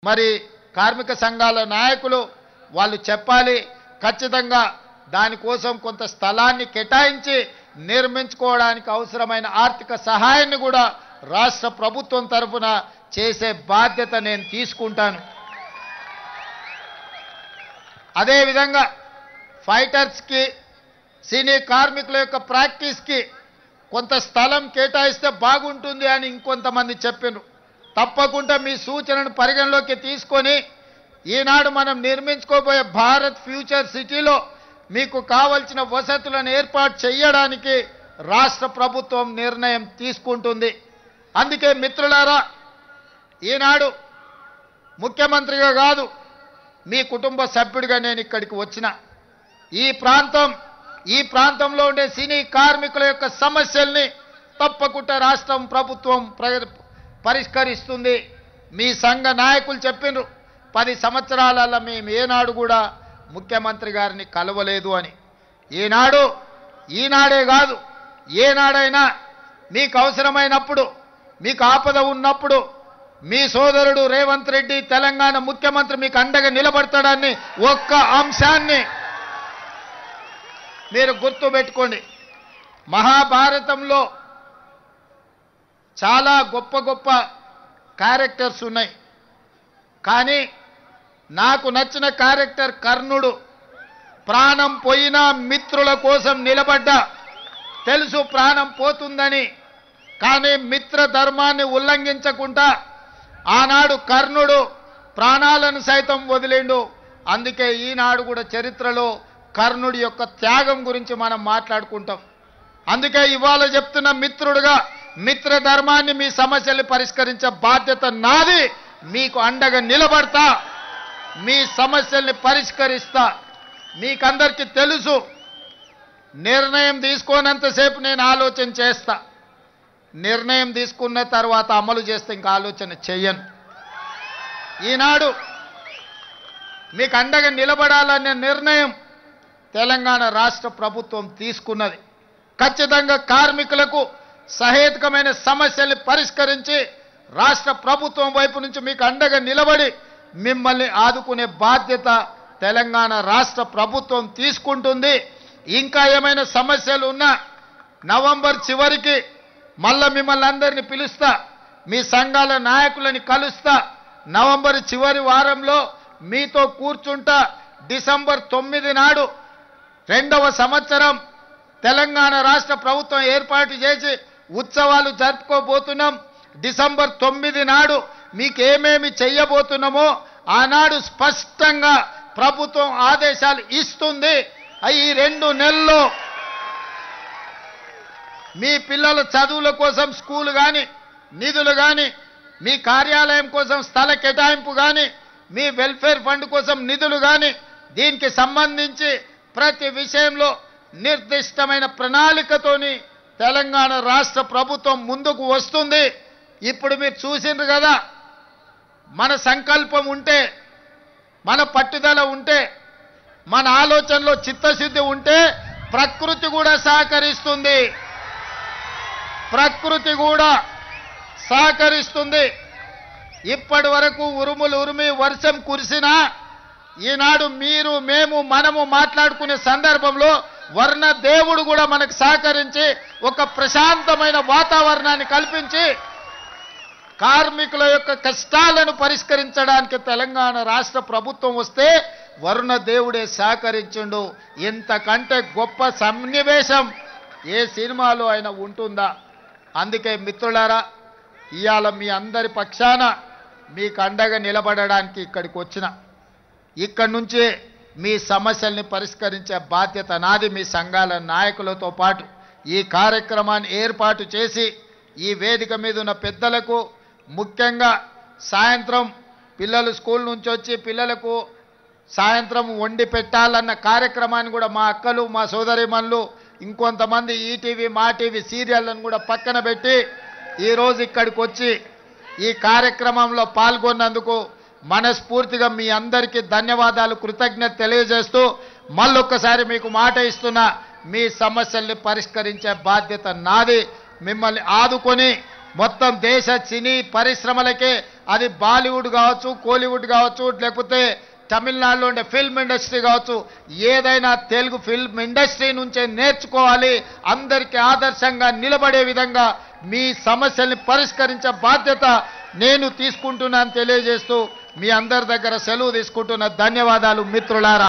మరి కార్మిక సంఘాల నాయకులు వాళ్ళు చెప్పాలి, ఖచ్చితంగా దానికోసం కొంత స్థలాన్ని కేటాయించి నిర్మించుకోవడానికి అవసరమైన ఆర్థిక సహాయాన్ని కూడా రాష్ట్ర ప్రభుత్వం తరఫున చేసే బాధ్యత నేను తీసుకుంటాను. అదేవిధంగా ఫైటర్స్కి, సినీ కార్మికుల యొక్క ప్రాక్టీస్కి కొంత స్థలం కేటాయిస్తే బాగుంటుంది అని ఇంకొంతమంది చెప్పారు. తప్పకుండా మీ సూచనను పరిగణలోకి తీసుకొని ఈనాడు మనం నిర్మించుకోబోయే భారత్ ఫ్యూచర్ సిటీలో మీకు కావలసిన వసతులను ఏర్పాటు చేయడానికి రాష్ట్ర ప్రభుత్వం నిర్ణయం తీసుకుంటుంది. అందుకే మిత్రులారా, ఈనాడు ముఖ్యమంత్రిగా కాదు, మీ కుటుంబ సభ్యుడిగా నేను ఇక్కడికి వచ్చిన. ఈ ప్రాంతంలో ఉండే సినీ కార్మికుల యొక్క సమస్యల్ని తప్పకుండా రాష్ట్రం ప్రభుత్వం పరిష్కరిస్తుంది. మీ సంఘ నాయకులు చెప్పినారు 10 సంవత్సరాలలో మేము ఏనాడు కూడా ముఖ్యమంత్రి గారిని కలవలేదు అని. ఈనాడే కాదు, ఏనాడైనా మీకు అవసరమైనప్పుడు, మీకు ఆపద ఉన్నప్పుడు మీ సోదరుడు రేవంత్ రెడ్డి తెలంగాణ ముఖ్యమంత్రి మీకు అండగా నిలబడతాడని ఒక్క అంశాన్ని మీరు గుర్తుపెట్టుకోండి. మహాభారతంలో చాలా గొప్ప గొప్ప క్యారెక్టర్స్ ఉన్నాయి, కానీ నాకు నచ్చిన క్యారెక్టర్ కర్ణుడు. ప్రాణం పోయినా మిత్రుల కోసం నిలబడ్డా, తెలుసు ప్రాణం పోతుందని, కానీ మిత్ర ధర్మాన్ని ఉల్లంఘించకుండా ఆనాడు కర్ణుడు ప్రాణాలను సైతం వదిలిండు. అందుకే ఈనాడు కూడా చరిత్రలో కర్ణుడి యొక్క త్యాగం గురించి మనం మాట్లాడుకుంటాం. అందుకే ఇవాళ చెప్తున్న మిత్రుడుగా మిత్ర ధర్మాన్ని, మీ సమస్యల్ని పరిష్కరించే బాధ్యత నాది. మీకు అండగా నిలబడతా, మీ సమస్యల్ని పరిష్కరిస్తా. మీకందరికీ తెలుసు, నిర్ణయం తీసుకోనంతసేపు నేను ఆలోచన చేస్తా, నిర్ణయం తీసుకున్న తర్వాత అమలు చేస్తే ఇంకా ఆలోచన చెయ్యను. ఈనాడు మీకు అండగా నిలబడాలనే నిర్ణయం తెలంగాణ రాష్ట్ర ప్రభుత్వం తీసుకున్నది. ఖచ్చితంగా కార్మికులకు సహేతుకమైన సమస్యల్ని పరిష్కరించి రాష్ట్ర ప్రభుత్వం వైపు నుంచి మీకు అండగా నిలబడి మిమ్మల్ని ఆదుకునే బాధ్యత తెలంగాణ రాష్ట్ర ప్రభుత్వం తీసుకుంటుంది. ఇంకా ఏమైనా సమస్యలు ఉన్నా నవంబర్ చివరికి మళ్ళా మిమ్మల్ని అందరినీ పిలుస్తా, మీ సంఘాల నాయకులని కలుస్తా. నవంబర్ చివరి వారంలో మీతో కూర్చుంటా. డిసెంబర్ 9 నాడు 2వ సంవత్సరం తెలంగాణ రాష్ట్ర ప్రభుత్వం ఏర్పాటు చేసి ఉత్సవాలు జరుపుకోబోతున్నాం. డిసెంబర్ 9 నాడు మీకేమేమి చెయ్యబోతున్నామో ఆనాడు స్పష్టంగా ప్రభుత్వం ఆదేశాలు ఇస్తుంది. ఈ 2 నెలల్లో మీ పిల్లల చదువుల కోసం స్కూల్ కానీ, నిధులు కానీ, మీ కార్యాలయం కోసం స్థల కేటాయింపు కానీ, మీ వెల్ఫేర్ ఫండ్ కోసం నిధులు కానీ, దీనికి సంబంధించి ప్రతి విషయంలో నిర్దిష్టమైన ప్రణాళికతోని తెలంగాణ రాష్ట్ర ప్రభుత్వం ముందుకు వస్తుంది. ఇప్పుడు మీరు చూసిండ్రు కదా, మన సంకల్పం ఉంటే, మన పట్టుదల ఉంటే, మన ఆలోచనలో చిత్తశుద్ధి ఉంటే ప్రకృతి కూడా సహకరిస్తుంది. ప్రకృతి కూడా సహకరిస్తుంది. ఇప్పటి వరకు ఉరుములు ఉరిమి వర్షం కురిసినా ఈనాడు మీరు, మేము, మనము మాట్లాడుకునే సందర్భంలో వర్ణ దేవుడు కూడా మనకు సహకరించి ఒక ప్రశాంతమైన వాతావరణాన్ని కల్పించి కార్మికుల యొక్క కష్టాలను పరిష్కరించడానికి తెలంగాణ రాష్ట్ర ప్రభుత్వం వస్తే వరుణ దేవుడే సహకరించిండు. ఇంతకంటే గొప్ప సన్నివేశం ఏ సినిమాలో అయినా ఉంటుందా? అందుకే మిత్రులారా, ఇవాళ మీ అందరి పక్షాన మీకు అండగా నిలబడడానికి ఇక్కడికి వచ్చిన. ఇక్కడి నుంచి మీ సమస్యల్ని పరిష్కరించే బాధ్యత నాది. మీ సంఘాల నాయకులతో పాటు ఈ కార్యక్రమాన్ని ఏర్పాటు చేసి ఈ వేదిక మీద ఉన్న పెద్దలకు, ముఖ్యంగా సాయంత్రం పిల్లలు స్కూల్ నుంచి వచ్చి పిల్లలకు సాయంత్రం వండి పెట్టాలన్న కార్యక్రమాన్ని కూడా మా అక్కలు, మా సోదరిమణులు, ఇంకొంతమంది ఈటీవీ, మా టీవీ సీరియళ్లను కూడా పక్కన పెట్టి ఈరోజు ఇక్కడికి వచ్చి ఈ కార్యక్రమంలో పాల్గొన్నందుకు మనస్ఫూర్తిగా మీ అందరికీ ధన్యవాదాలు, కృతజ్ఞత తెలియజేస్తూ మళ్ళొక్కసారి మీకు మాట ఇస్తున్నా, మీ సమస్యల్ని పరిష్కరించే బాధ్యత నాది. మిమ్మల్ని ఆదుకొని మొత్తం దేశ సినీ పరిశ్రమలకే, అది బాలీవుడ్ కావచ్చు, కోలీవుడ్ కావచ్చు, లేకపోతే తమిళనాడులో ఉండే ఫిల్మ్ ఇండస్ట్రీ కావచ్చు, ఏదైనా తెలుగు ఫిల్మ్ ఇండస్ట్రీ నుంచే నేర్చుకోవాలి. అందరికీ ఆదర్శంగా నిలబడే విధంగా మీ సమస్యల్ని పరిష్కరించే బాధ్యత నేను తీసుకుంటున్నాను తెలియజేస్తూ మీ అందరి దగ్గర సెలవు తీసుకుంటున్న ధన్యవాదాలు మిత్రులారా.